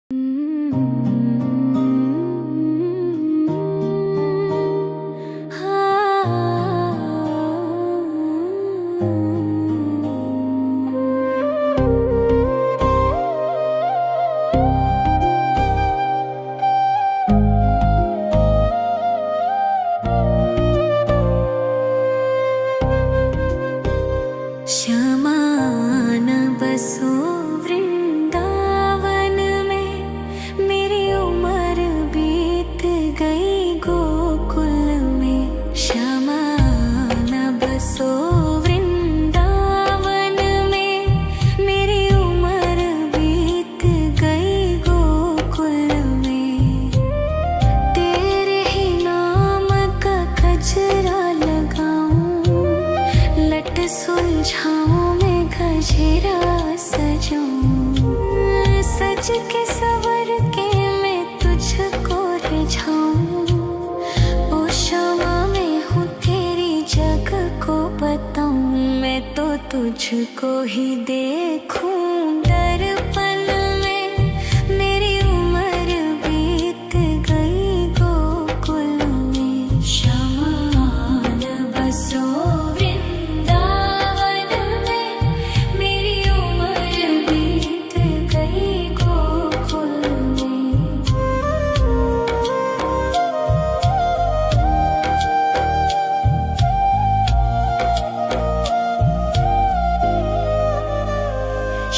श्यामा न बसो वृंदावन में, मेरी उम्र बीत गई गोकुल में। श्यामा न बसो वृंदावन में, मेरी उम्र बीत गई गोकुल में। तेरे ही नाम का गजरा लगाऊं, लट सुलझाऊं मैं गजरा सजाऊं। सज के सवर के मैं तुझको रिझाऊं। ओ श्यामा मैं हूँ तेरी जग को बताऊं। मैं तो तुझको ही देखूं दर्पण में, मेरी उम्र बीत गई गोकुल में। श्यामा न बसो वृंदावन में, मेरी उम्र बीत गई गोकुल में।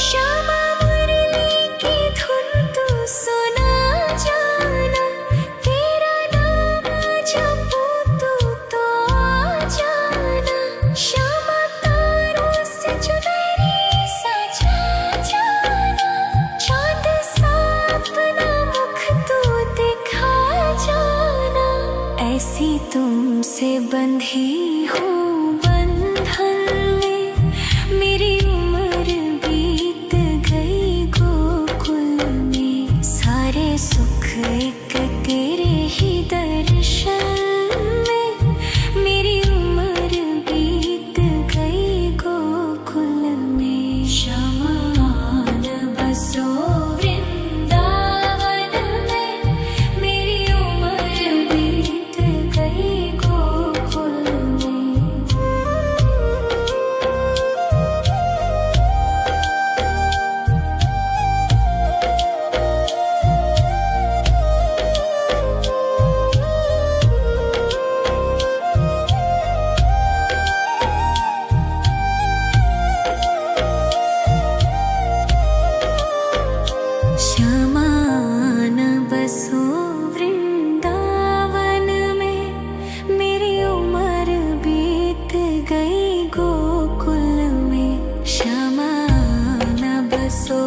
श्यामा मुरली की धुन तू सुना जाना, तेरा नाम जपूं तू तो आ जाना। श्यामा तारों से चुनरी सजा जाना, चाँद सा अपना मुख तू दिखा जाना। ऐसी तुमसे बंधी हूँ बंधन में, मेरी उम्र बीत गई गोकुल में। सारे सुख एक तेरे ही दर्शन में, मेरी उम्र बीत गई गोकुल में। श्यामा न बसो वृंदावन में, मेरी उम्र बीत गई गोकुल में। श्यामा न बसो वृंदावन में, मेरी उम्र बीत गई गोकुल में। श्यामा न बसो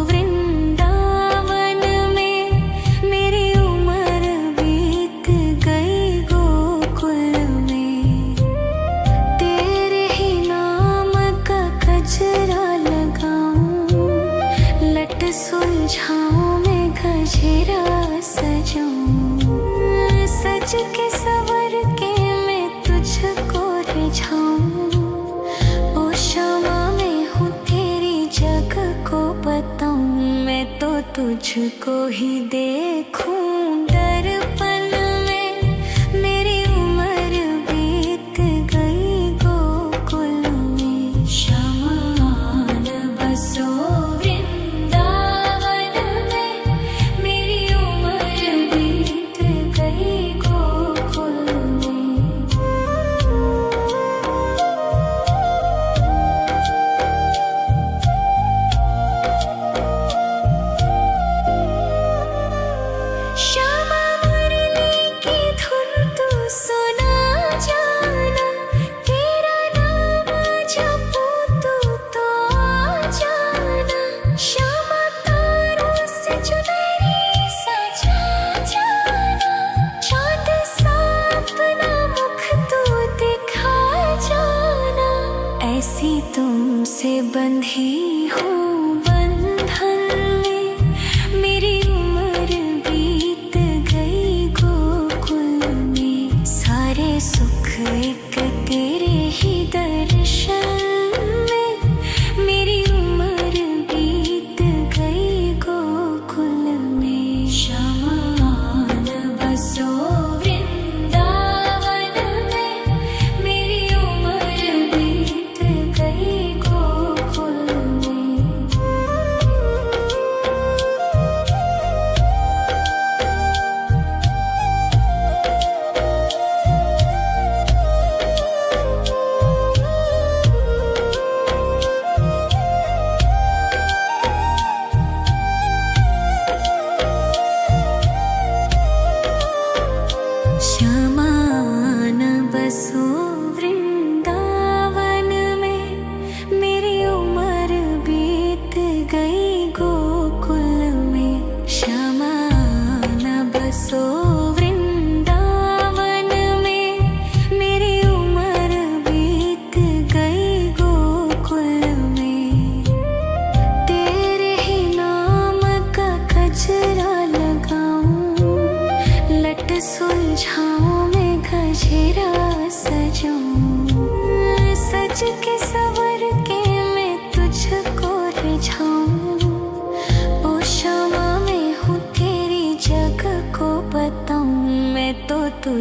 वृंदावन में, मेरी उम्र बीत गई गोकुल में। तेरे ही नाम का गजरा लगाऊं, लट सुलझाऊं मैं गजरा सजाऊं। सज के सवर के मैं तुझको रिझाऊं। ओ श्यामा मैं हूँ तेरी जग को बताऊं। मैं तो तुझको ही देखूं दर्पण में, मेरी उम्र बीत गई गोकुल में। श्यामा न बसो वृंदावन में, मेरी उम्र बीत गई गोकुल में।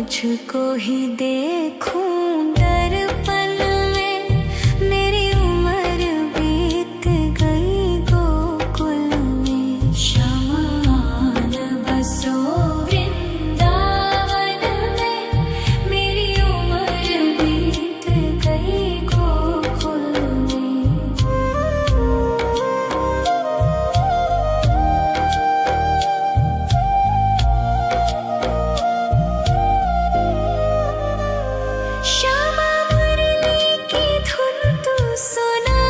तुझको ही देखूं दर्पण में। मेरी उम्र बीत गई गोकुल में। शमान बसो वृंदावन में। मेरी उम्र बीत गई गोकुल में। श्यामा मुरली की धुन तू सुना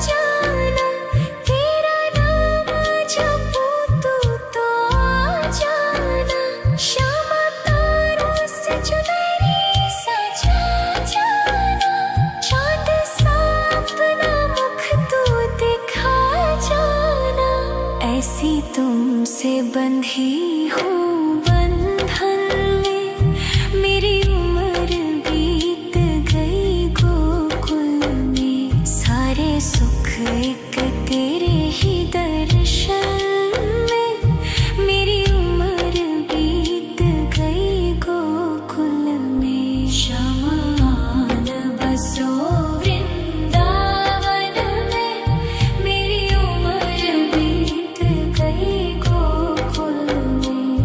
जाना। तेरा नाम जपूं तू तो आ जाना। श्यामा तारों से चुनरी सजा जाना। चाँद सा अपना मुख तू दिखा जाना। ऐसी तुमसे बंधी हूँ बंधन में। मेरी उम्र बीत गई गोकुल में। सारे सुख एक तेरे ही दर्शन में। मेरी उम्र बीत गई गोकुल में। शमान बसो वृंदावन में। मेरी उम्र बीत गई गोकुल में।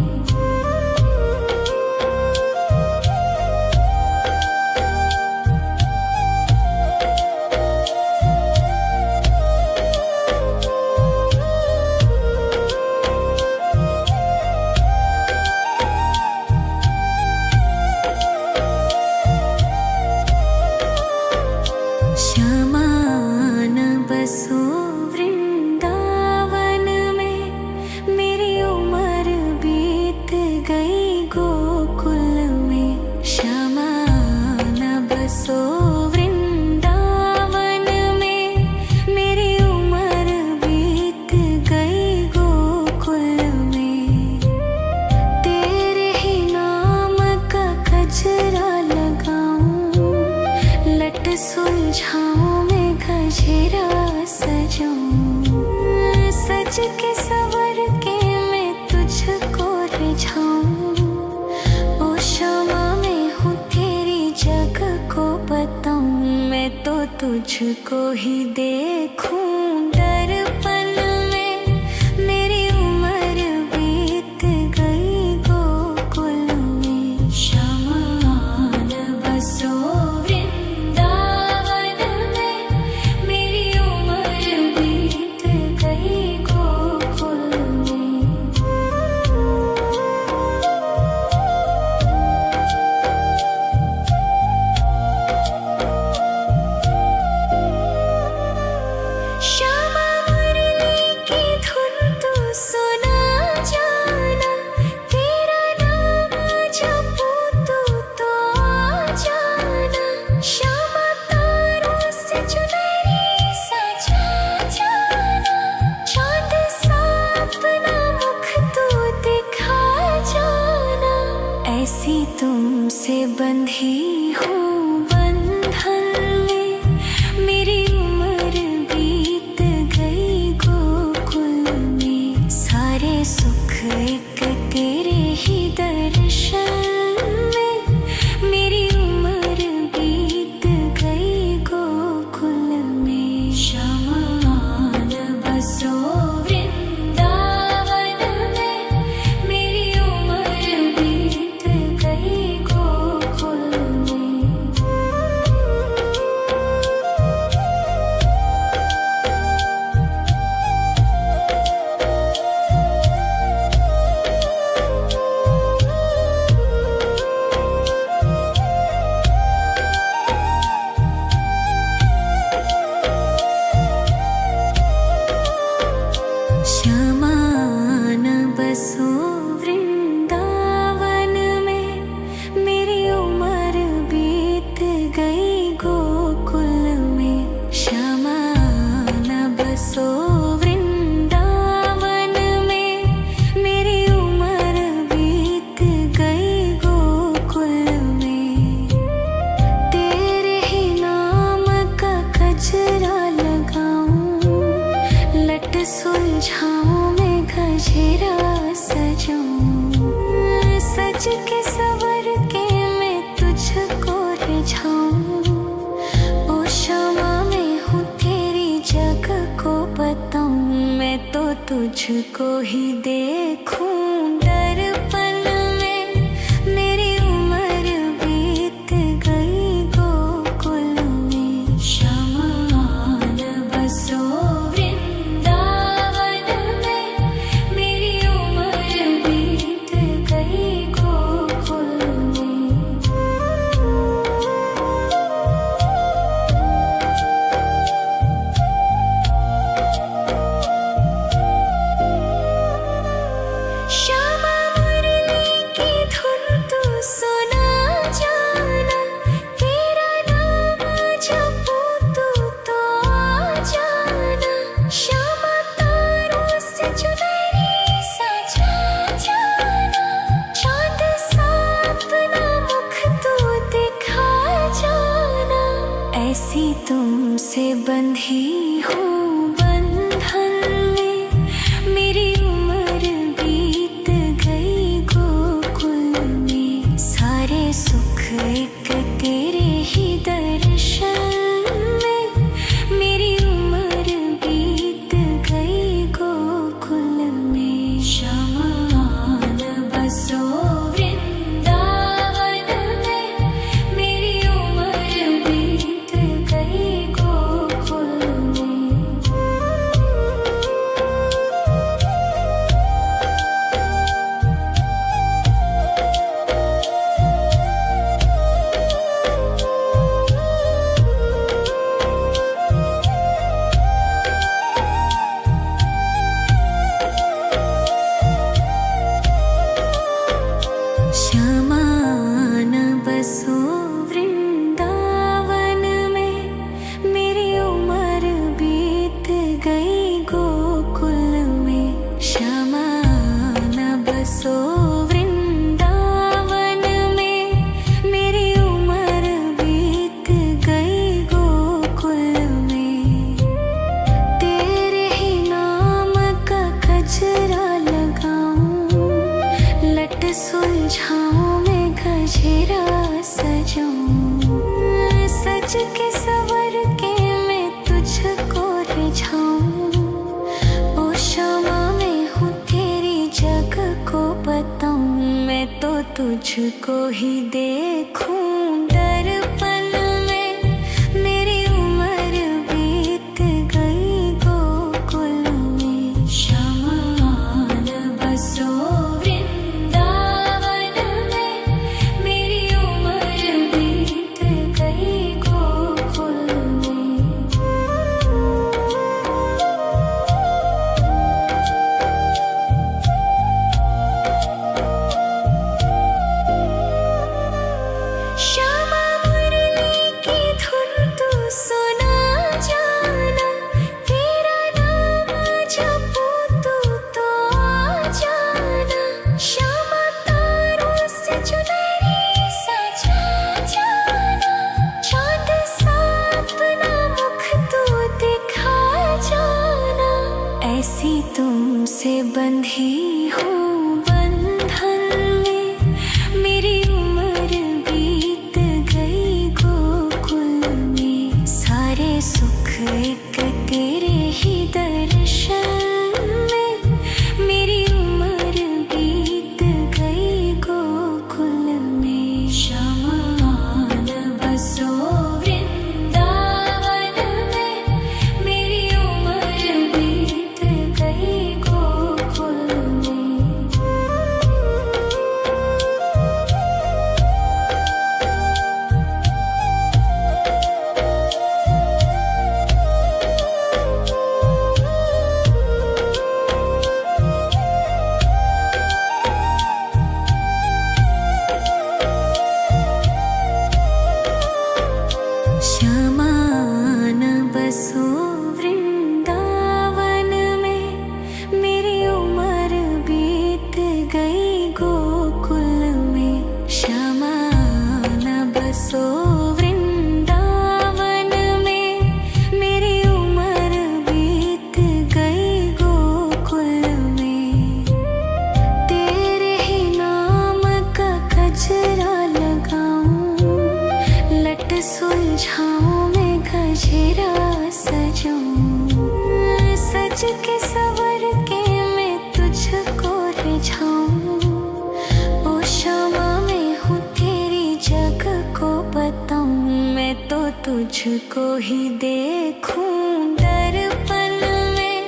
श्यामान बसो वृंदावन में। मेरी उम्र बीत गई गोकुल में। श्यामान बसो वृंदावन में। मेरी उम्र बीत गई गोकुल में। तेरे ही नाम का गजरा लगाऊं। लट सुलझाऊं मैं गजरा सजाऊं। सज के सवर के मैं तुझको रिझाऊं। ओ श्यामा मैं हूँ तेरी जग को बताऊं। मैं तो तुझको ही देखूं दर्पण में। मेरी उम्र बीत गई गोकुल में। शमान बसो वृंदावन में। मेरी उम्र बीत गई गोकुल में। श्यामा मुरली की धुन तू सुना जाना। तेरा नाम जपूं तू तो आ जाना। श्यामा तारों से चुनरी सजा जाना। चाँद सा अपना मुख तू दिखा जाना। ऐसी तुमसे बंधी हूँ बंधन में। मेरी उम्र बीत गई गोकुल में। सारे सुख एक तेरे ही दर्शन में। मेरी उम्र बीत गई गोकुल में। शमान बसो वृंदावन में। मेरी उम्र बीत गई गोकुल में। श्यामान बसो वृंदावन में। मेरी उम्र बीत गई गोकुल में। श्यामान बसो वृंदावन में। मेरी उम्र बीत गई गोकुल में। तेरे ही नाम का गजरा लगाऊं। लट सुलझाऊं मैं गजरा सजाऊं। सज के सवर के तुझको ही देखूं दर्पण में। मेरी उम्र बीत गई गोकुल में। शमान बसो वृंदावन में। मेरी उम्र बीत गई गोकुल में। श्यामा मुरली की धुन तू सुना जाना। तेरा नाम जपूं तू तो आ जाना। श्यामा तारों से चुनरी सजा जाना। चांद सा अपना मुख तू दिखा जाना। ऐसी तुमसे बंधी हूँ बंधन में। मेरी उम्र बीत गई गोकुल में। सारे सुख एक तेरे ही दर्शन में। मेरी उम्र बीत गई गोकुल में। शमान बसो वृंदावन में। मेरी उम्र बीत गई गोकुल में। श्यामान बसो वृंदावन में। मेरी उम्र बीत गई गोकुल में। श्यामान बसो वृंदावन में। मेरी उम्र बीत गई गोकुल में। तेरे ही नाम का गजरा लगाऊं। लट सुलझाऊं मैं गजरा सजाऊं। सज के सवर के मैं तुझको रिझाऊं। ओ श्यामा मैं हूँ तेरी जग को बताऊं। मैं तो तुझको ही देखूं दर्पण में। मेरी उम्र बीत गई गोकुल में। शमान बसो वृंदावन में। मेरी उम्र बीत गई गोकुल में। श्यामा मुरली की धुन तू सुना जाना। तेरा नाम जपूं तू तो आ जाना। श्यामा तारों से चुनरी सजा जाना। चांद सा अपना मुख तू दिखा जाना। ऐसी तुमसे बंधी हूँ बंधन में। मेरी उम्र बीत गई गोकुल में। सारे सुख एक तेरे ही दर्शन में। मेरी उम्र बीत गई गोकुल में। शमान बसो वृंदावन में। मेरी उम्र बीत गई गोकुल में। तुझको ही देखूं दर्पण में।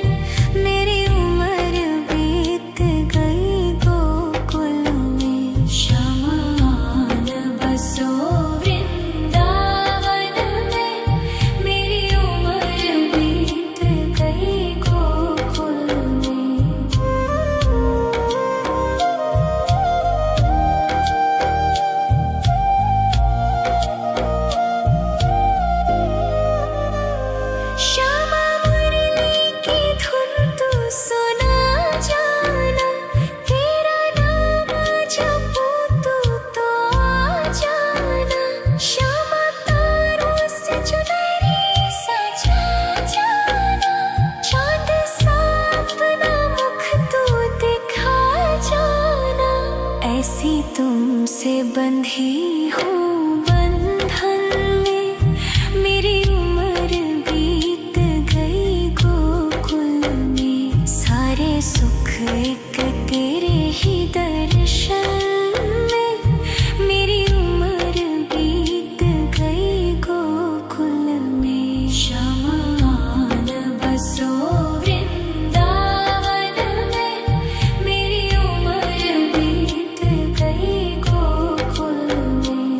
मेरी उम्र बीत गई गोकुल में। शमान बसो वृंदावन में। मेरी उम्र बीत गई गोकुल में। श्यामा मुरली की धुन तू सुना जाना। तेरा नाम जपूं तू तो आ जाना। श्यामा तारों से चुनरी सजा जाना। चांद सा अपना मुख तू दिखा जाना। ऐसी तुमसे बंधी हूँ बंधन में। मेरी उम्र बीत गई गोकुल में। सारे सुख एक तेरे ही दर्शन में। मेरी उम्र बीत गई गोकुल में। शमान बसो वृंदावन में। मेरी उम्र बीत गई गोकुल में।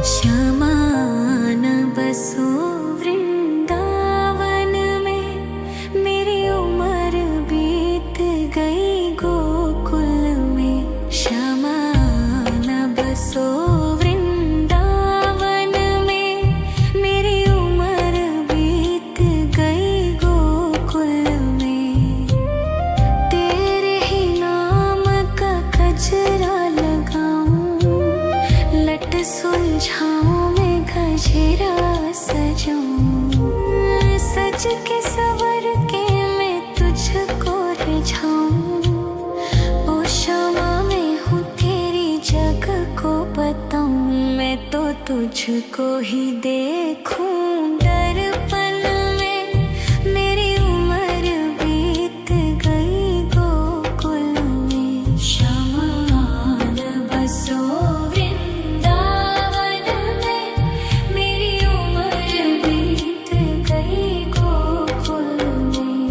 श्यामान बसो वृंदावन में। मेरी उम्र बीत गई गोकुल में। श्यामान बसो वृंदावन में। मेरी उम्र बीत गई गोकुल में। तेरे ही नाम का गजरा लगाऊं। लट सुलझाऊं मैं गजरा सजाऊं। सज के सवर के मैं तुझको रिझाऊं। ओ श्यामा मैं हूँ तेरी जग को बताऊं। मैं तो तुझको ही देखूं दर्पण में। मेरी उम्र बीत गई गोकुल में। शमान बसो वृंदावन में। मेरी उम्र बीत गई गोकुल में।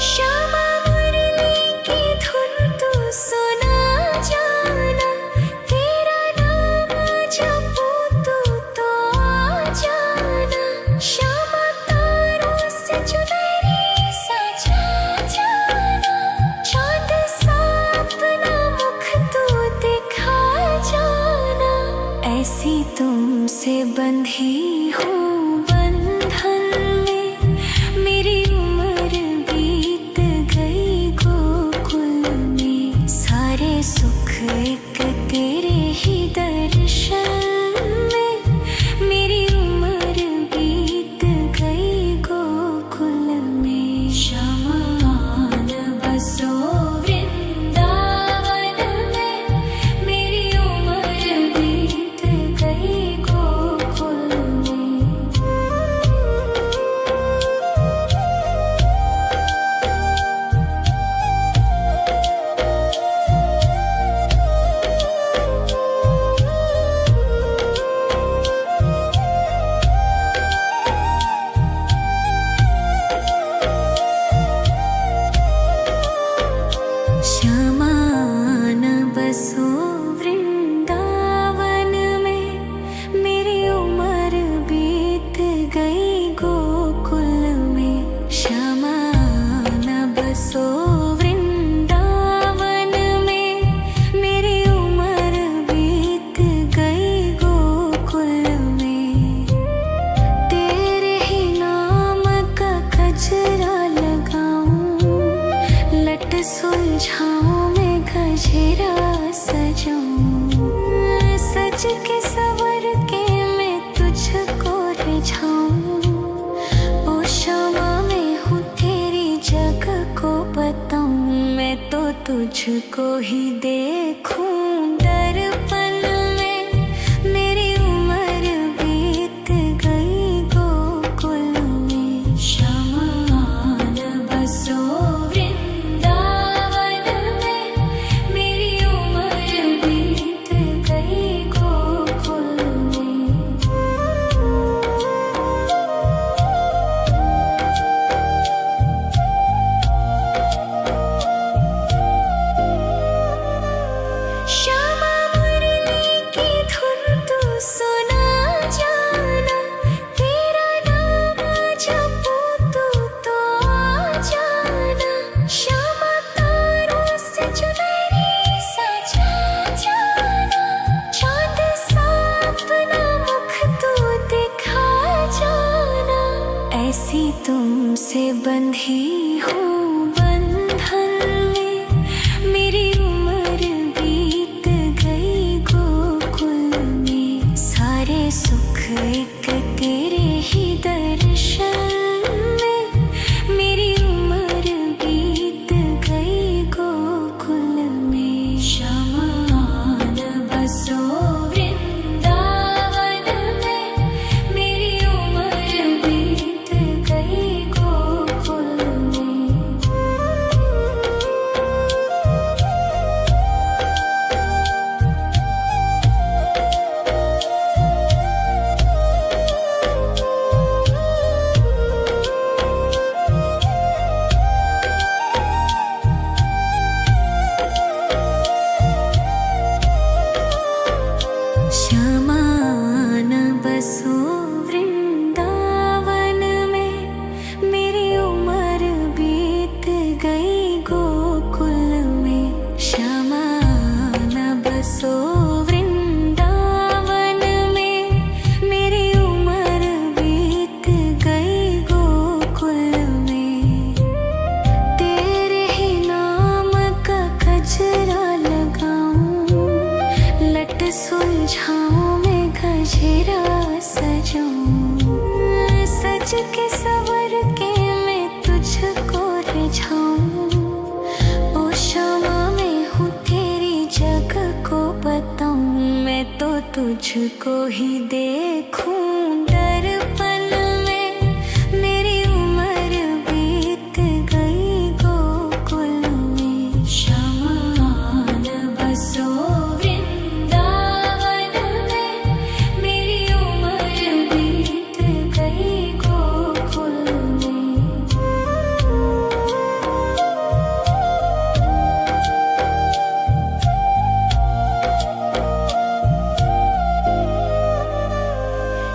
श्यामा मुरली की धुन तू सुना जाना। तेरा नाम जपूं तू तो आ जाना। श्यामा तारों से चुनरी सजा जाना। चांद सा अपना मुख तू दिखा जाना। ऐसी तुमसे बंधी हूँ बंधन में। मेरी उम्र बीत गई गोकुल में। सारे सुख एक तेरे ही दर्शन में। मेरी उम्र बीत गई गोकुल में। शमान बसो वृंदावन में। मेरी उम्र बीत गई गोकुल में। को बताऊं, मैं तो तुझको ही देखूं। दर्पण में मेरी उम्र बीत गई गोकुल में। शमान बसो वृंदावन में, मेरी उम्र बीत गई गोकुल में। श्यामा मुरली की धुन तू सुना जाना, तेरा नाम जपूं तो आ जाना। श्यामा तारों से चुनरी सजा जाना, चाँद सा अपना मुख तू दिखा जाना। ऐसी तुमसे बंधी हूँ बंधन में, मेरी उम्र बीत गई गोकुल में। सारे सुख एक तेरे ही दर्शन में, मेरी उम्र बीत गई गोकुल में। शमान बसो वृंदावन में, मेरी उम्र बीत गई गोकुल में। श्यामान बसो वृंदावन में, मेरी उम्र बीत गई गोकुल में। श्यामान बसो वृंदावन में, मेरी उम्र बीत गई गोकुल में। तेरे ही नाम का गजरा लगाऊं, लट सुलझाऊं मैं गजरा सजाऊं। सज के सवर के मैं तुझको रिझाऊं। ओ श्यामा मैं हूँ तेरी जग को बताऊं, मैं तो तुझको ही देखूं। दर्पण में मेरी उम्र बीत गई गोकुल में। शमान बसो वृंदावन में, मेरी उम्र बीत गई गोकुल में।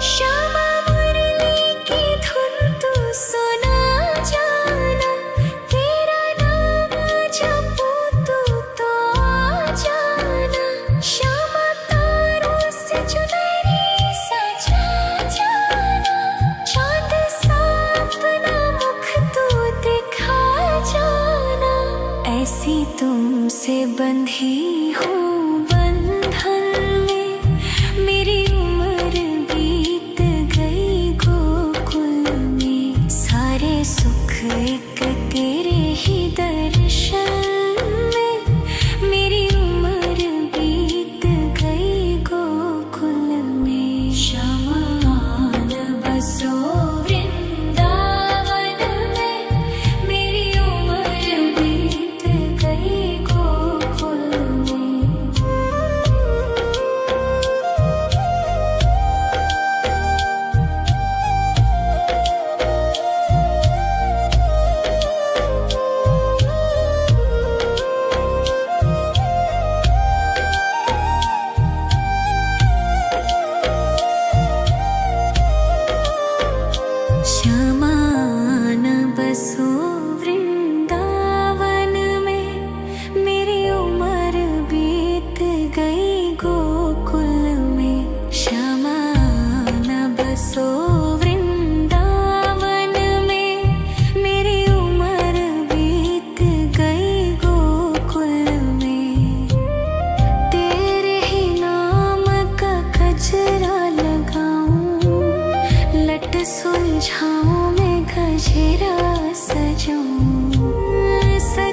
श्यामा मुरली की धुन तू सुना जाना, तेरा नाम जपूं तो आ जाना। श्यामा तारों से चुनरी सजा जाना, चाँद सा अपना मुख तू दिखा जाना। ऐसी तुमसे बंधी हूँ बंधन में, मेरी उम्र बीत गई गोकुल में। सारे सुख एक तेरे ही दर्शन में, मेरी उम्र बीत गई गोकुल में। शमान बसो वृंदावन में, मेरी उम्र बीत गई गोकुल में।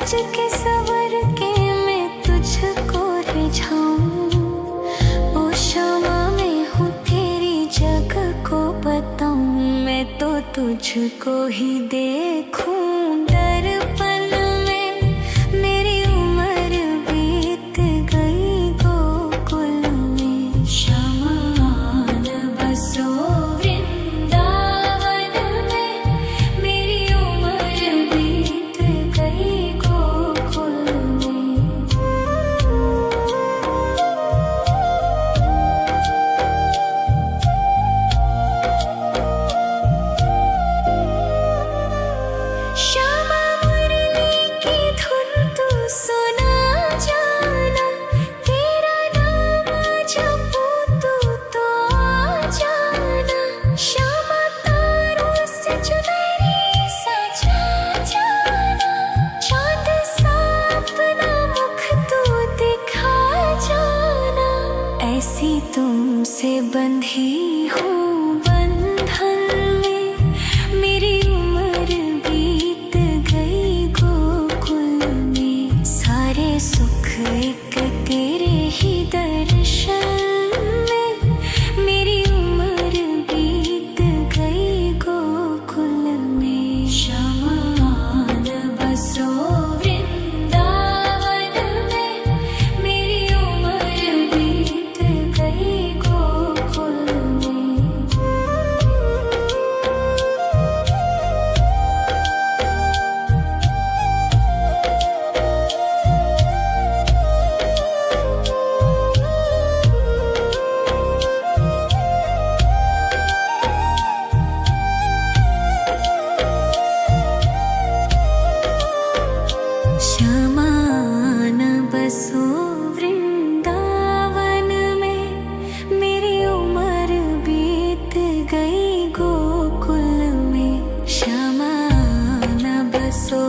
सज के सवर के मैं तुझको रिझाऊं। ओ शामा मैं हूँ तेरी जग को बताऊं। मैं तो तुझको ही देखूं दर्पण में। मेरी उम्र बीत गई गोकुल में। श्यामा आन बसो वृंदावन में। मेरी उम्र बीत गई गोकुल में। श्यामा मुरली की धुन तू सुना जाना। तेरा नाम जपूं तो आ जाना। श्यामा तारों से चुनरी सजा जाना। चांद सा अपना मुख तू दिखा जाना। ऐसी तुमसे बंधी हूँ बंधन में। मेरी उम्र बीत गई गोकुल में। सारे सुख एक तेरे ही दर्शन में। मेरी उम्र बीत गई गोकुल में। श्यामा आन बसो वृंदावन में। मेरी उम्र बीत गई गोकुल में। श्यामा आन बसो वृंदावन में। मेरी उम्र बीत गई गोकुल में। श्यामा आन बसो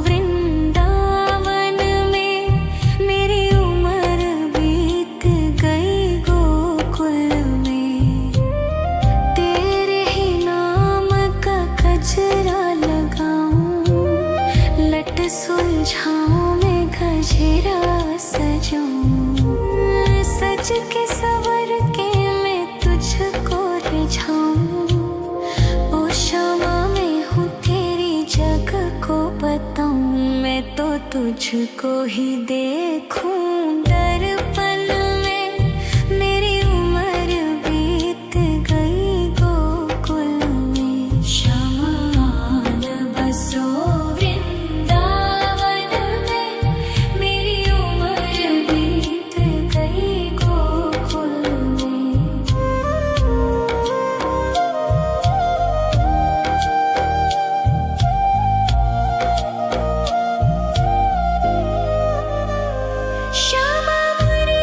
वृंदावन में। मेरी उम्र बीत गई गोकुल में। तेरे ही नाम का गजरा लगाऊं। लट सुलझाऊं मैं गजरा सजाऊं। सज के सवर के मैं तुझको रिझाऊं। ओ शामा मैं हूँ तेरी जग को बताऊं। मैं तो तुझको ही देखूं दर्पण में। मेरी उम्र बीत गई गोकुल में। श्यामा आन बसो वृंदावन में। मेरी उम्र बीत गई गोकुल में। श्यामा मुरली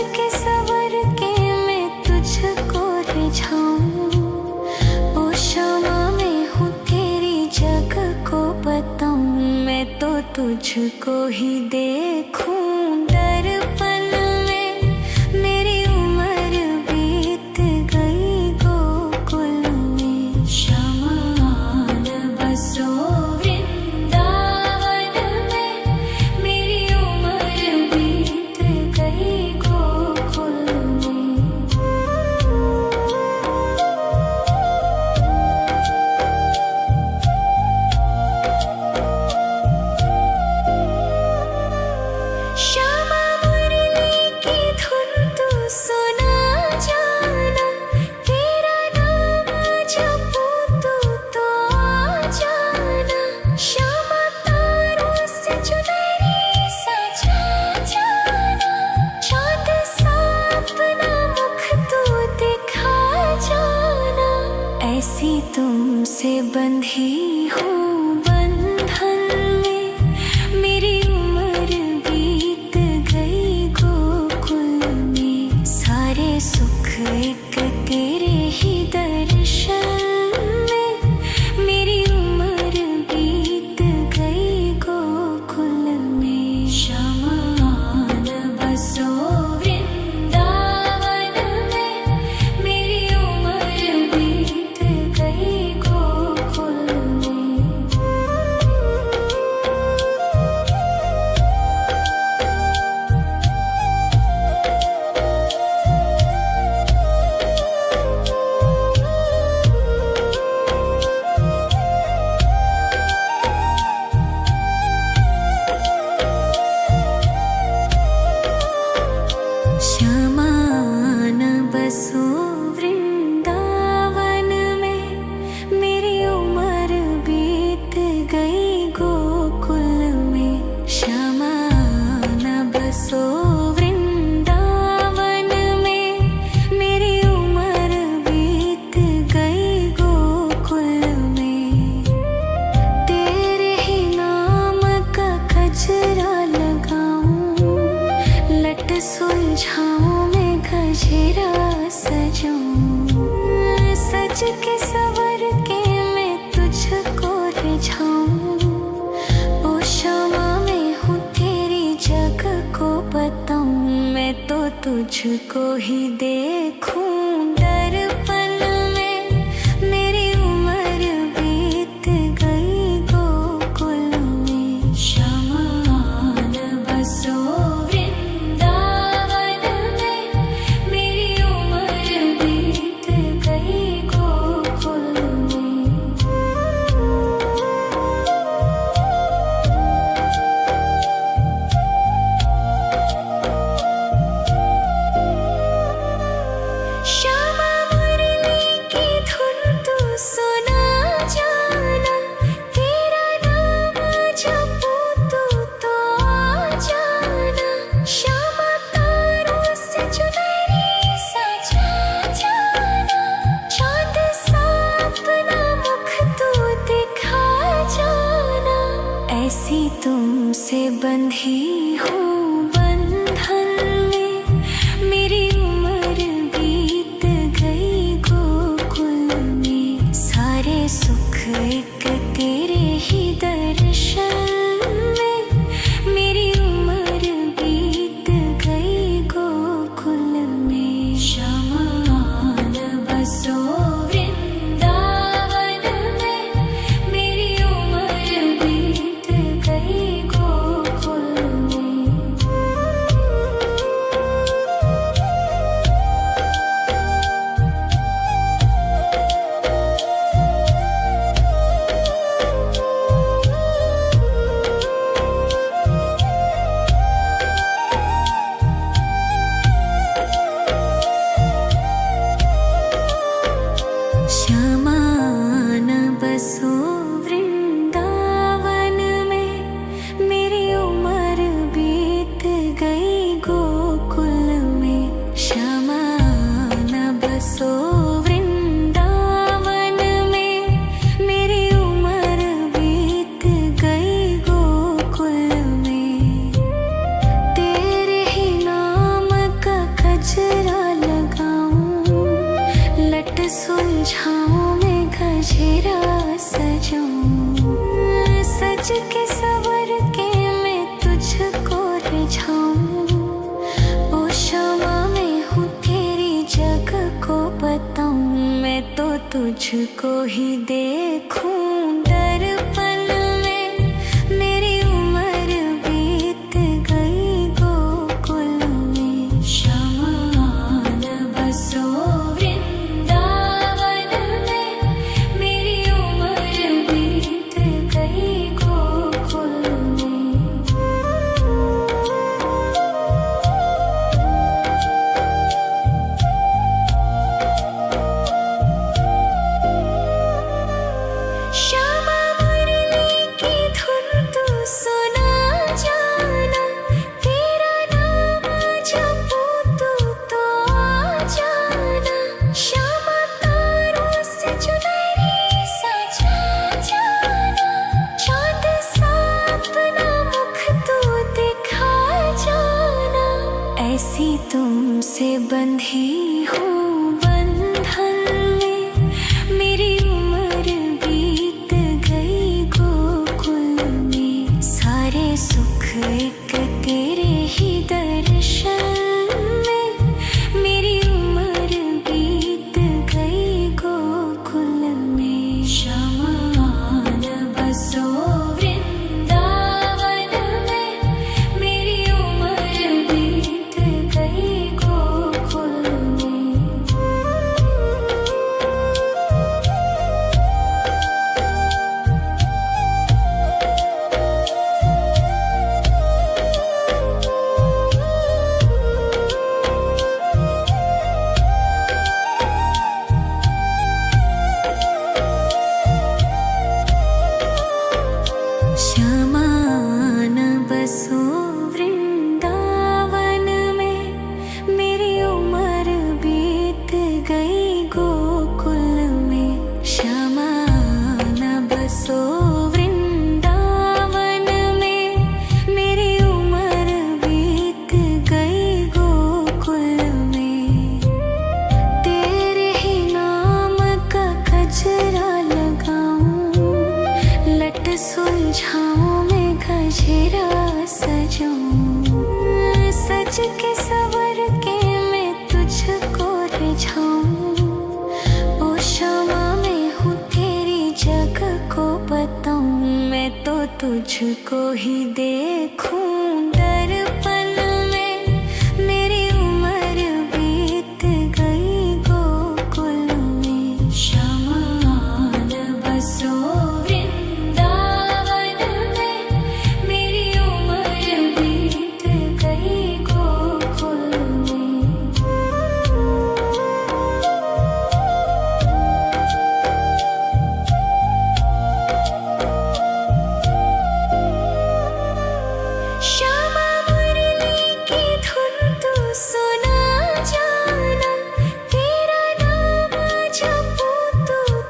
के सवर के मैं तुझको रिझाऊं। ओ क्षमा मैं हूँ तेरी जग को बताऊं। मैं तो तुझको ही देखूं दर्पण में। मेरी उम्र बीत गई गोकुल में। शमान बसो वृंदावन में। मेरी उम्र बीत गई गोकुल में। श्यामा मुरली की धुन तू सुना जाना। तेरा नाम जपूं तो आ जाना। श्यामा तारों से चुनरी सजा जाना। चाँद सा अपना मुख तू दिखा जाना। ऐसी तुमसे बंधी हूँ बंधन में। मेरी उम्र बीत गई गोकुल में। सारे सुख एक तेरे ही दर्शन में। मेरी उम्र बीत गई गोकुल में। शमान बसो वृंदावन में। मेरी उम्र बीत गई गोकुल में। श्यामान बसो वृंदावन में। मेरी उम्र बीत गई गोकुल में। श्यामान बसो वृंदावन में। मेरी उम्र बीत गई गोकुल में। तेरे ही नाम का गजरा लगाऊं। लट सुलझाऊं मैं गजरा सजाऊं। सज के सवर के मैं तुझको रिझाऊं। ओ क्षमा मैं हूँ तेरी जग को बताऊं। मैं तो तुझको ही देखूं दर्पण में। मेरी उम्र बीत गई गोकुल में। शमान बसो वृंदावन में। मेरी उम्र बीत गई गोकुल में। श्यामा मुरली की धुन तू सुना जाना। तेरा नाम जपूं तो आ जाना। श्यामा तारों से चुनरी सजा जाना। चाँद सा अपना मुख तू दिखा जाना। ऐसी तुमसे बंधी हूँ बंधन में। मेरी उम्र बीत गई गोकुल में। सारे सुख एक तेरे ही दर्शन में। मेरी उम्र बीत गई गोकुल में। शमान बसो वृंदावन में। मेरी उम्र बीत गई गोकुल में। गजरा सजाऊं, सज के सवर के मैं तुझको रिझाऊं। ओ शमा मैं हूँ तेरी जग को बताऊं, मैं तो तुझको ही देखूं दर्पण में। मेरी उम्र बीत गई गोकुल में, शमान बसो वृंदावन में। मेरी उम्र बीत गई गोकुल में। श्यामा मुरली की धुन तू सुना जाना, तेरा नाम जपूं तो आ जाना। श्यामा तारों से चुनरी सजा जाना, चाँद सा अपना मुख तू दिखा जाना। ऐसी तुमसे बंधी हूँ बंधन में, मेरी उम्र बीत गई गोकुल में। सारे सुख एक तेरे ही दर्शन में, मेरी उम्र बीत गई गोकुल में। शमान बसो वृंदावन में, मेरी उम्र बीत गई गोकुल में। शमान बसो वृंदावन में, मेरी उम्र बीत गई गोकुल में। शमान बसो वृंदावन में, मेरी उम्र बीत गई गोकुल में। तेरे ही नाम का गजरा लगाऊं, लट सुलझाऊं मैं गजरा सजाऊं। सज के सवर के मैं तुझको रिझाऊं। ओ शमा मैं हूँ तेरी जग को बताऊं, मैं तो तुझको ही देखूं दर्पण में। मेरी उम्र बीत गई गोकुल में। शमान बसो वृंदावन में, मेरी उम्र बीत गई गोकुल में। श्यामा मुरली की धुन तू सुना जाना, तेरा नाम जपूं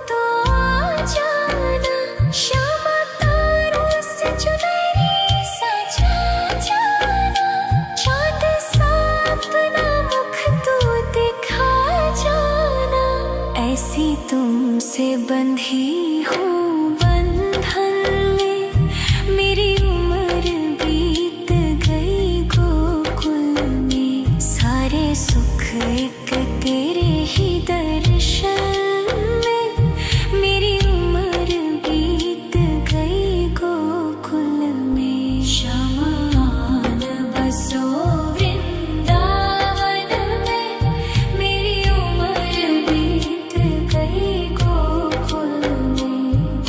तो आ जाना। श्यामा तारों से चुनरी सजा जाना, चाँद सा अपना मुख तू दिखा जाना। ऐसी तुमसे बंधी हूँ बंधन में, मेरी उम्र बीत गई गोकुल में। सारे सुख एक तेरे ही दर्शन में, मेरी उम्र बीत गई गोकुल में। शमान बसो वृंदावन में, मेरी उम्र बीत गई गोकुल में।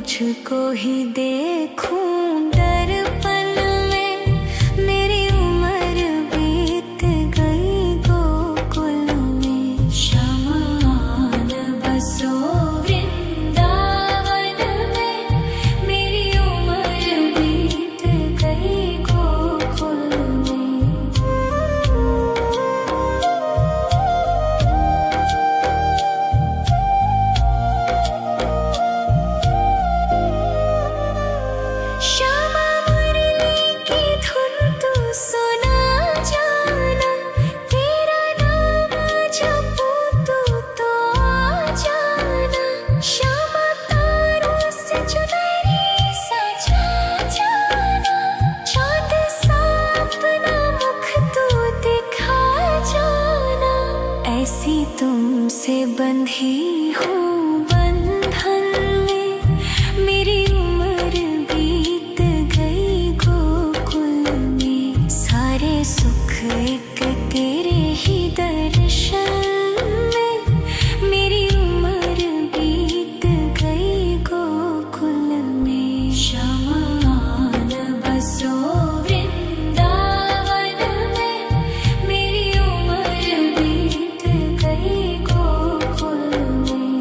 तुझको ही देखूं दर्पण में। मेरी उम्र बीत गई गोकुल में। शमान बसो वृंदावन में। मेरी उम्र बीत गई गोकुल में। श्यामा मुरली की धुन तू सुना जाना। तेरा नाम जपूं तू तो आ जाना। श्यामा तारों से चुनरी सजा जाना। चाँद सा अपना मुख तू दिखा जाना। ऐसी तुमसे बंधी हूँ बंधन में। मेरी उम्र बीत गई गोकुल में। सारे सुख एक तेरे ही दर्शन में। मेरी उम्र बीत गई गोकुल में। शमान बसो वृंदावन में। मेरी उम्र बीत गई गोकुल में।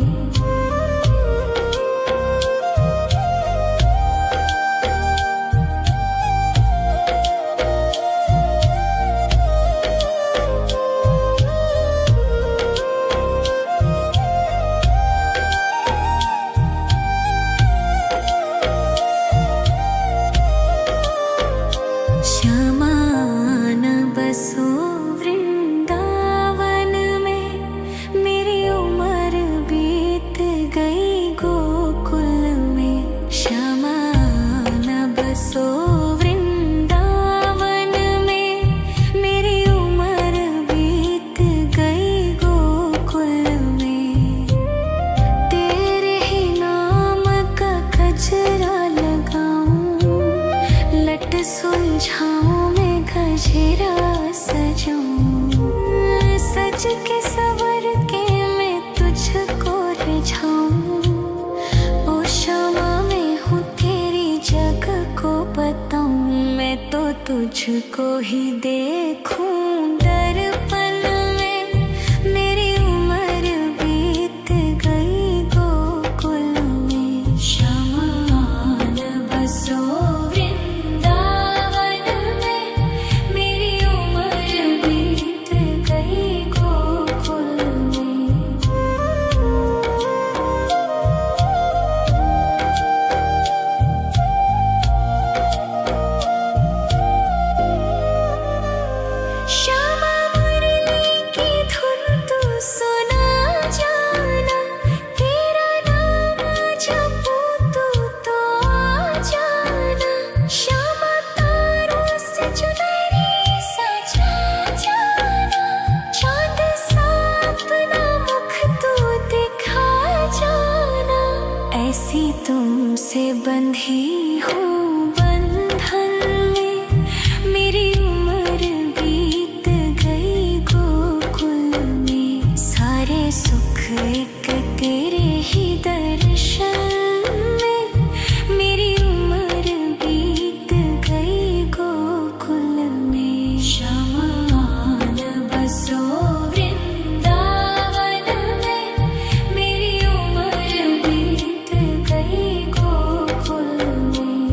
श्यामान बसो वृंदावन में। मेरी उम्र बीत गई गोकुल में। श्यामान बसो वृंदावन में। मेरी उम्र बीत गई गोकुल में। तेरे ही नाम का गजरा लगाऊं। लट सुलझाऊं मैं गजरा सजाऊं। सज के सवर के मैं तुझको रिझाऊं। ओ श्यामा मैं हूँ तेरी जग को बताऊं। मैं तो तुझको ही देखूं दर्पण में। मेरी उम्र बीत गई गोकुल में। शमान बसो वृंदावन में। मेरी उम्र बीत गई गोकुल में। श्यामा मुरली की धुन तू सुना जाना। तेरा नाम जपूं तू तो आ जाना। श्यामा तारों से चुनरी सजा जाना। चाँद सा अपना मुख तू दिखा जाना। ऐसी तुमसे बंधी हूँ बंधन में। मेरी उम्र बीत गई गोकुल में। सारे सुख एक तेरे ही दर्शन में। मेरी उम्र बीत गई गोकुल में। शमान बसो वृंदावन में। मेरी उम्र बीत गई गोकुल में।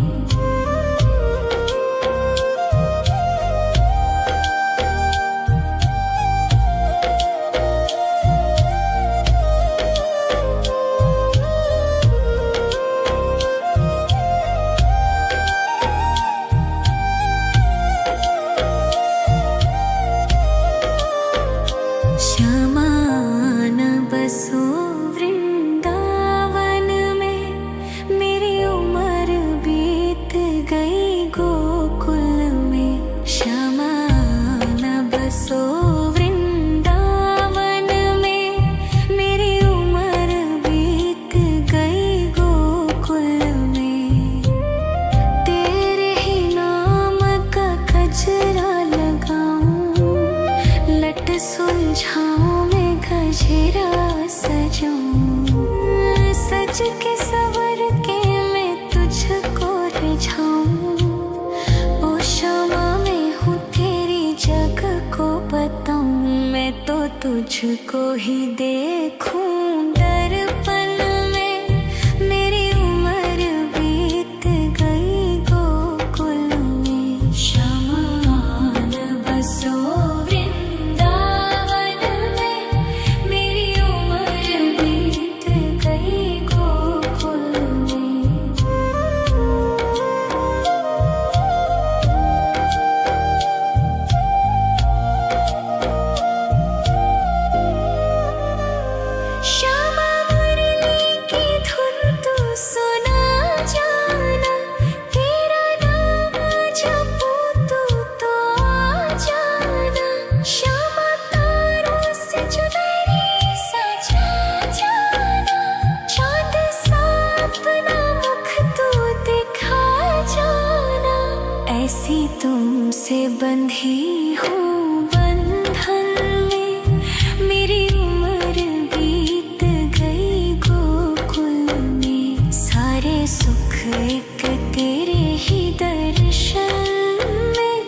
श्यामान बसो वृंदावन में। मेरी उम्र बीत गई गोकुल में। श्यामान बसो वृंदावन में। मेरी उम्र बीत गई गोकुल में। तेरे ही नाम का गजरा लगाऊं। लट सुलझाऊं मैं गजरा सजाऊं। सज के सवर के तुझको ही देखूं दर्पण में। मेरी उम्र बीत गई गोकुल में। शमान बसो वृंदावन में। मेरी उम्र बीत गई गोकुल में। श्यामा मुरली की धुन तू सुना जाना। तेरा नाम जपूं तू तो आ जाना। श्यामा तारों से चुनरी सजा जाना। चांद सा अपना मुख तू दिखा जाना। ऐसी तुमसे बंधी हूँ बंधन में। मेरी उम्र बीत गई गोकुल में। सारे सुख एक तेरे ही दर्शन में।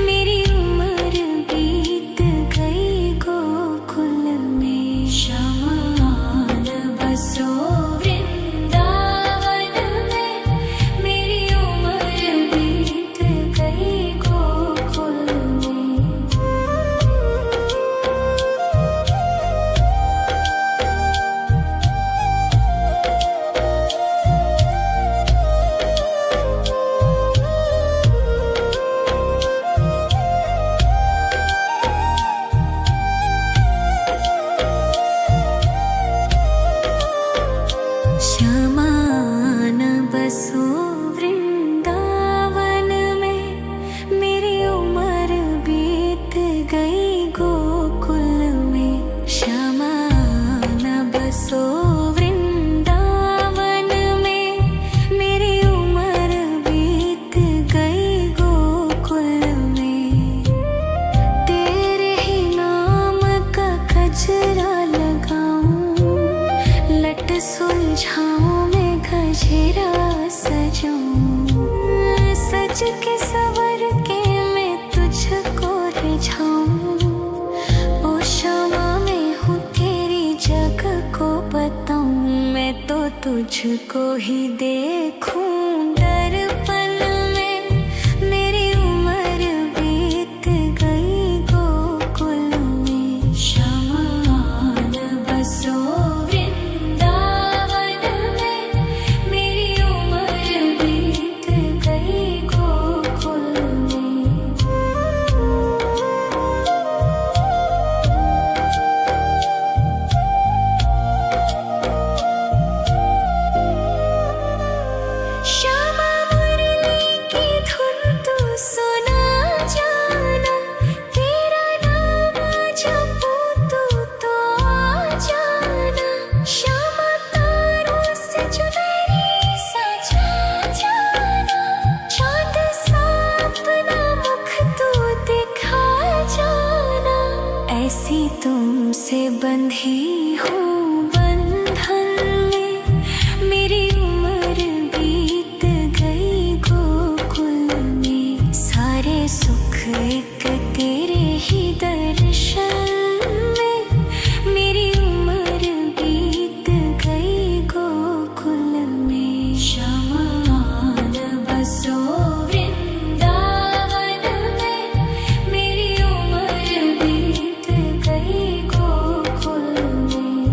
मेरी उम्र बीत गई गोकुल में। शमान बसो वृंदावन में। मेरी उम्र बीत गई गोकुल में। श्यामान बसो वृंदावन में। मेरी उम्र बीत गई गोकुल में। श्यामान बसो वृंदावन में। मेरी उम्र बीत गई गोकुल में। तेरे ही नाम का गजरा लगाऊं। लट सुलझाऊं मैं गजरा सजाऊं। सज के सवर के मैं तुझको रिझाऊं। ओ श्यामा मैं हूँ तेरी जग को बताऊं। मैं तो तुझको ही देखूं दर्पण में। मेरी उम्र बीत गई गोकुल में। शमान बसो वृंदावन में। मेरी उम्र बीत गई गोकुल में। श्यामा मुरली की धुन तू सुना जाना। तेरा नाम जपूं तू तो आ जाना। श्यामा तारों से चुनरी सजा जाना। चांद सा अपना मुख तू दिखा जाना। ऐसी तुमसे बंधी हूँ बंधन में। मेरी उम्र बीत गई गोकुल में। सारे सुख एक तेरे ही दर्शन में। मेरी उम्र बीत गई गोकुल में। शमान बसो वृंदावन में। मेरी उम्र बीत गई गोकुल में।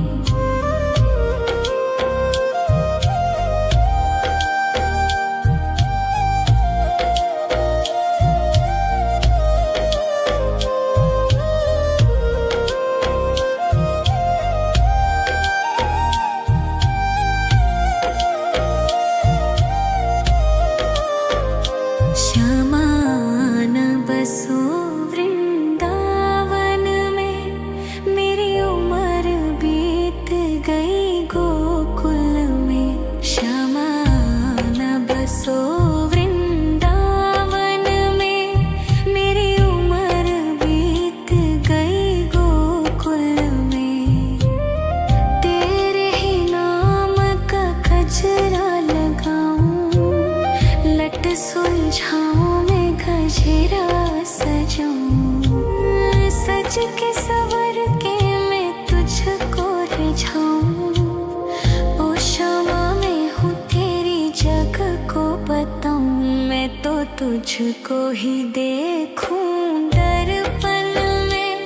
तुझको ही देखूं दर्पण में।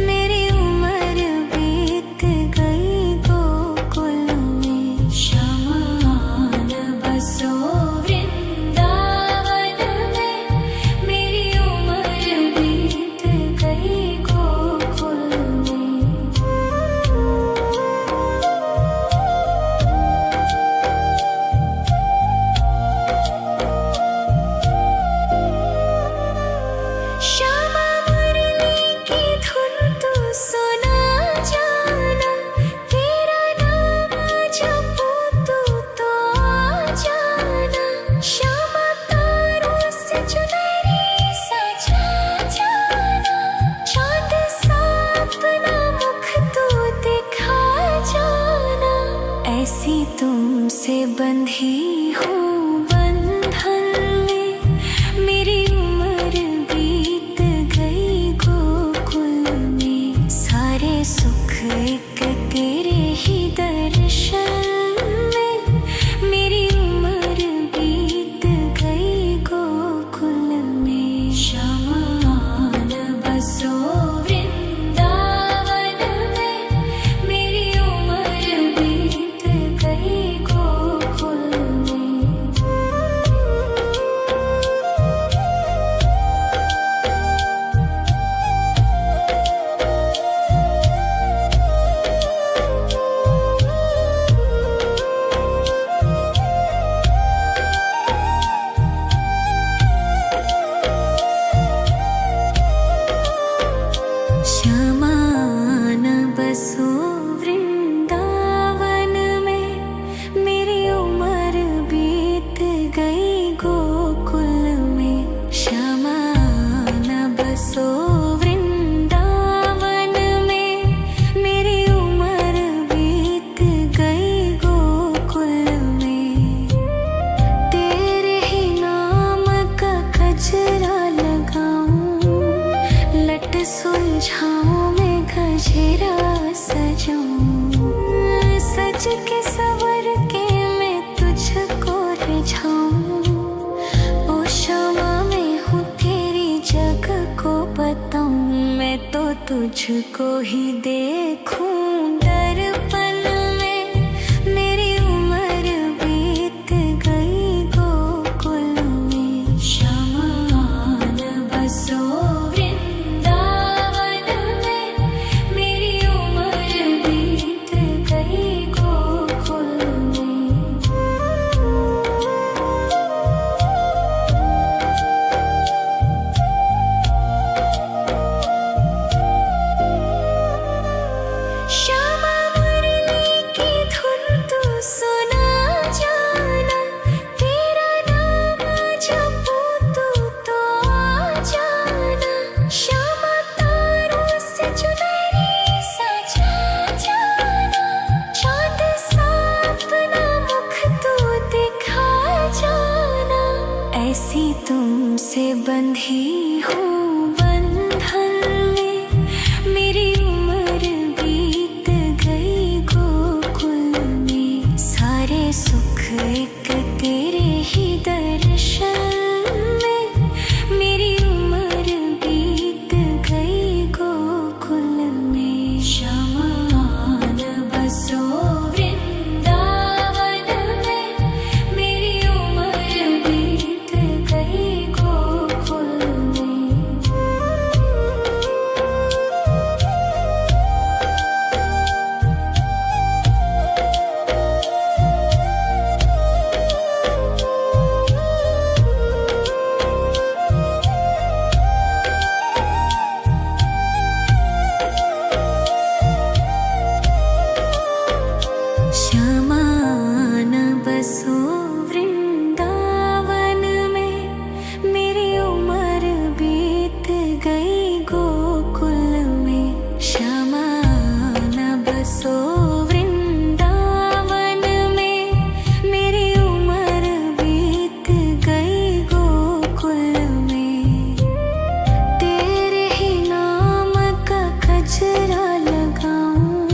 मेरी उम्र बीत गई गोकुल में। शमान बसो वृंदावन में। मेरी उम्र बीत गई गोकुल में। श्यामा मुरली की धुन तू सुना जाना। तेरा नाम जपूं तो आ जाना। श्यामा तारों से चुनरी सजा जाना। चाँद सा अपना मुख तू दिखा जाना। ऐसी तुमसे बंधी हूँ बंधन में। मेरी उम्र बीत गई गोकुल में। सारे सुख एक तेरे ही दर्शन में। मेरी उम्र बीत गई गोकुल में। शमान बसो वृंदावन में। मेरी उम्र बीत गई गोकुल में। श्यामान बसो वृंदावन में। मेरी उम्र बीत गई गोकुल में। श्यामान बसो वृंदावन में। मेरी उम्र बीत गई गोकुल में। तेरे ही नाम का गजरा लगाऊं। लट सुलझाऊं मैं गजरा सजाऊं। सज के सवर के मैं तुझको रिझाऊं। ओ श्यामा मैं हूँ तेरी जग को बताऊं। मैं तो तुझको ही देखूं दर्पण में। मेरी उम्र बीत गई गोकुल में। शमान बसो वृंदावन में। मेरी उम्र बीत गई गोकुल में। श्यामा मुरली की धुन तू सुना जाना। तेरा नाम जपूं तो आ जाना। श्यामा तारों से चुनरी सजा जाना। चाँद सा अपना मुख तू दिखा जाना। ऐसी तुमसे बंधी हूँ बंधन में। मेरी उम्र बीत गई गोकुल में। सारे सुख एक तेरे ही दर्शन में। मेरी उम्र बीत गई गोकुल में। शमान बसो वृंदावन में। मेरी उम्र बीत गई गोकुल में। श्यामान बसो वृंदावन में। मेरी उम्र बीत गई गोकुल में। श्यामान बसो वृंदावन में। मेरी उम्र बीत गई गोकुल में। तेरे ही नाम का गजरा लगाऊं।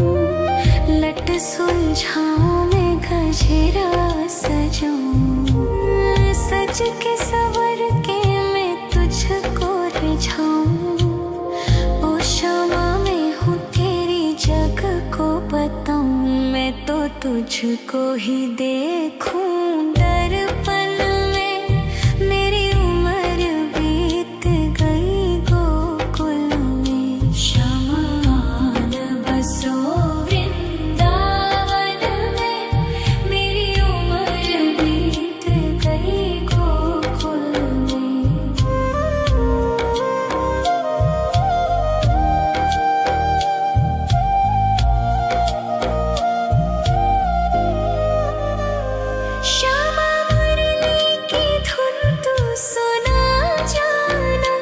लट सुलझाऊं मैं गजरा सजाऊं। सज के सवर के तुझको ही देखूं दर्पण में। मेरी उम्र बीत गई गोकुल में। शमान बसो वृंदावन में। मेरी उम्र बीत गई गोकुल में। श्यामा मुरली की धुन तू सुना जाना।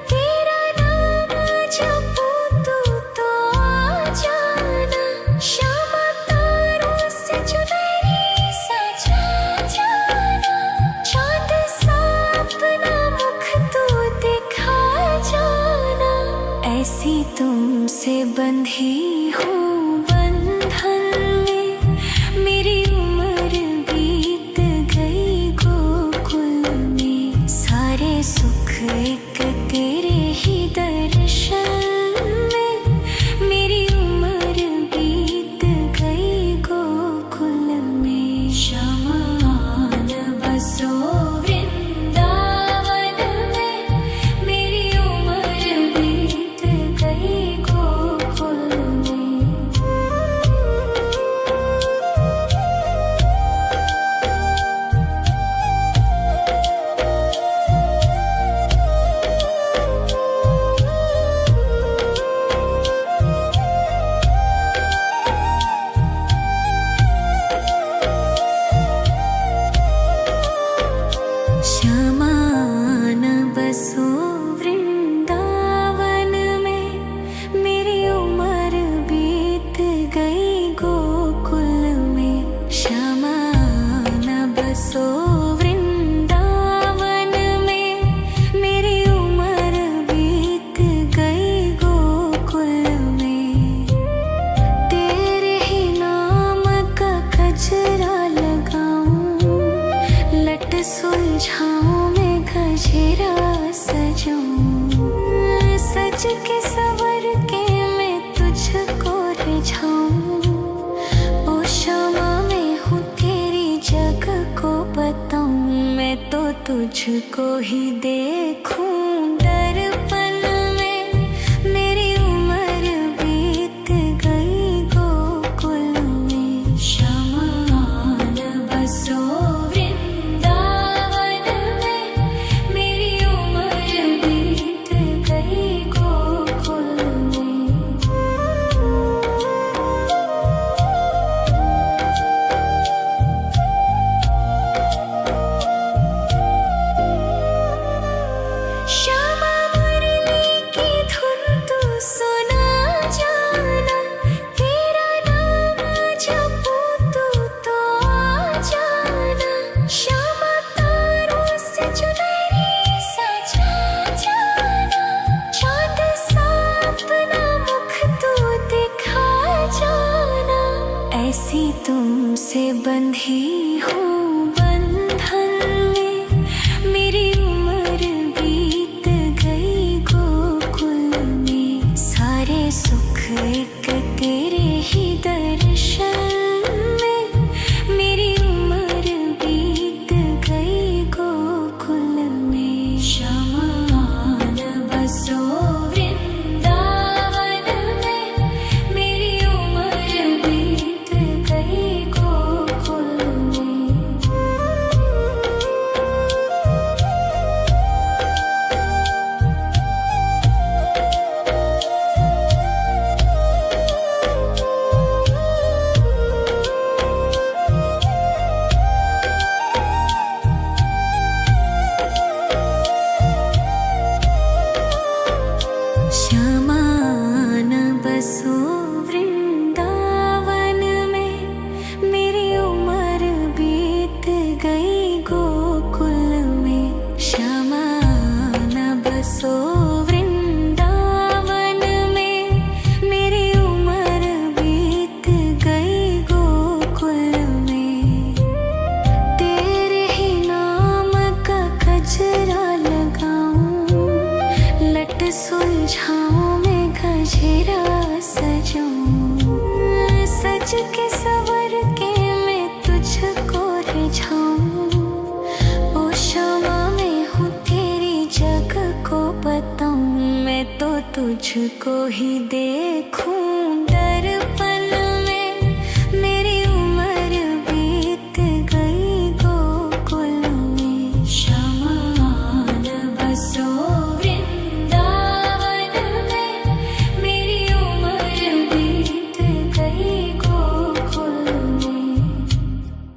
तेरा नाम जपूं तू तो आ जाना। श्यामा तारों से चुनरी सजा जाना। चांद सा अपना मुख तू दिखा जाना। ऐसी तुमसे बंधी हूँ बंधन में। मेरी उम्र बीत गई गोकुल में। सारे सुख एक तेरे ही दर्शन में। मेरी उम्र बीत गई गोकुल में। शमान बसो वृंदावन में। मेरी उम्र बीत गई गोकुल में। शमान बसो वृंदावन में। मेरी उम्र बीत गई गोकुल में। शमान बसो वृंदावन में। मेरी उम्र बीत गई गोकुल में। तेरे ही नाम का गजरा लगाऊं। लट सुलझाऊं मैं गजरा सजाऊं। सज के सवर के मैं तुझको रिझाऊं। ओ श्यामा मैं हूँ तेरी जग को बताऊं। मैं तो तुझको ही देखूं दर्पण में। मेरी उम्र बीत गई गोकुल में। शमान बसो वृंदावन में। मेरी उम्र बीत गई गोकुल में। श्यामा मुरली की धुन तू सुना जाना। तेरा नाम जपूं तू तो आ जाना। श्यामा तारों से चुनरी सजा जाना। चांद सा अपना मुख तू दिखा जाना। ऐसी तुमसे बंधी हूँ बंधन में। मेरी उम्र बीत गई गोकुल में। सारे सुख एक तेरे ही दर्शन में। मेरी उम्र बीत गई गोकुल में। शमान बसो वृंदावन में। मेरी उम्र बीत गई गोकुल में। शमान बसो वृंदावन में। मेरी उम्र बीत गई गोकुल में। शमान बसो वृंदावन में। मेरी उम्र बीत गई गोकुल में। तेरे ही नाम का गजरा लगाऊं। लट सुलझाऊं मैं गजरा सजाऊं। सज के सवर के तुझको ही देखूं दर्पण